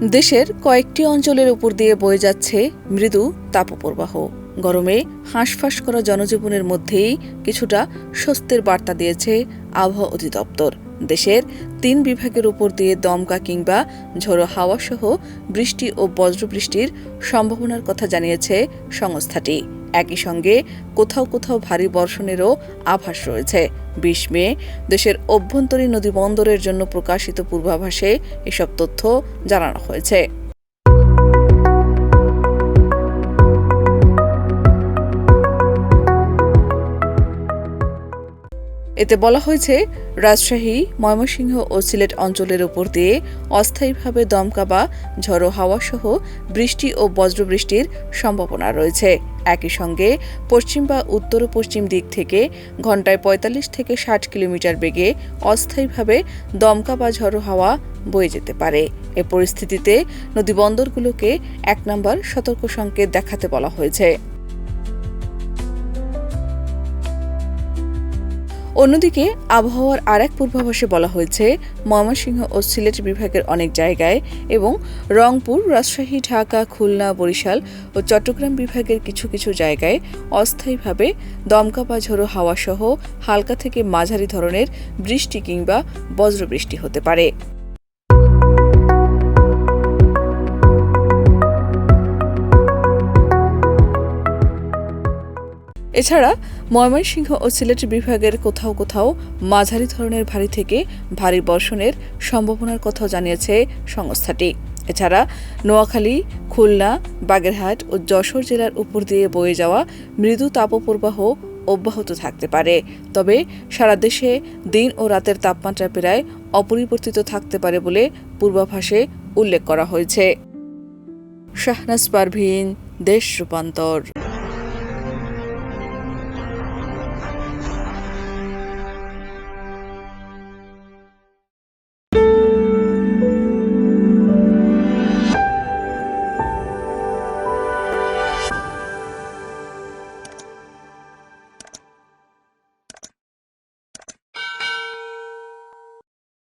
দেশের কয়েকটি অঞ্চলের উপর দিয়ে বয়ে যাচ্ছে মৃদু তাপপ্রবাহ। গরমে হাঁসফাঁস করা জনজীবনের মধ্যেই কিছুটা স্বস্তির বার্তা দিয়েছে আবহাওয়া অধিদপ্তর। দেশের ৩ বিভাগের উপর দিয়ে দমকা কিংবা ঝোড়ো হাওয়া সহ বৃষ্টি ও বজ্রবৃষ্টির সম্ভাবনার কথা জানিয়েছে সংস্থাটি। একই সঙ্গে কোথাও কোথাও ভারী বর্ষণেরও আভাস রয়েছে। ২০ মে দেশের অভ্যন্তরীণ নদীবন্দরের জন্য প্রকাশিত পূর্বাভাসে এসব তথ্য জানানো হয়েছে। এতে বলা হয়েছে, রাজশাহী, ময়মনসিংহ ও সিলেট অঞ্চলের উপর দিয়ে অস্থায়ীভাবে দমকা বা ঝড়ো হাওয়া সহ বৃষ্টি ও বজ্রবৃষ্টির সম্ভাবনা রয়েছে। একই সঙ্গে পশ্চিম বা উত্তর পশ্চিম দিক থেকে ঘণ্টায় ৪৫ থেকে ৬০ কিলোমিটার বেগে অস্থায়ীভাবে দমকা বা ঝড়ো হাওয়া বয়ে যেতে পারে। এ পরিস্থিতিতে নদীবন্দরগুলোকে ১ নম্বর সতর্ক সংকেত দেখাতে বলা হয়েছে। অন্যদিকে আবহাওয়ার আরেক পূর্বাভাসে বলা হয়েছে, ময়মনসিংহ ও সিলেট বিভাগের অনেক জায়গায় এবং রংপুর, রাজশাহী, ঢাকা, খুলনা, বরিশাল ও চট্টগ্রাম বিভাগের কিছু কিছু জায়গায় অস্থায়ীভাবে দমকা বা ঝোড়ো হাওয়া সহ হালকা থেকে মাঝারি ধরনের বৃষ্টি কিংবা বজ্রবৃষ্টি হতে পারে। এছাড়া ময়মনসিংহ ও সিলেট বিভাগের কোথাও কোথাও মাঝারি ধরনের ভারী থেকে ভারী বর্ষণের সম্ভাবনার কথাও জানিয়েছে সংস্থাটি। এছাড়া নোয়াখালী, খুলনা, বাগেরহাট ও যশোর জেলার উপর দিয়ে বয়ে যাওয়া মৃদু তাপপ্রবাহ অব্যাহত থাকতে পারে। তবে সারা দেশে দিন ও রাতের তাপমাত্রা প্রায় অপরিবর্তিত থাকতে পারে বলে পূর্বাভাসে উল্লেখ করা হয়েছে। শাহনাজ পারভীন, দেশ রূপান্তর।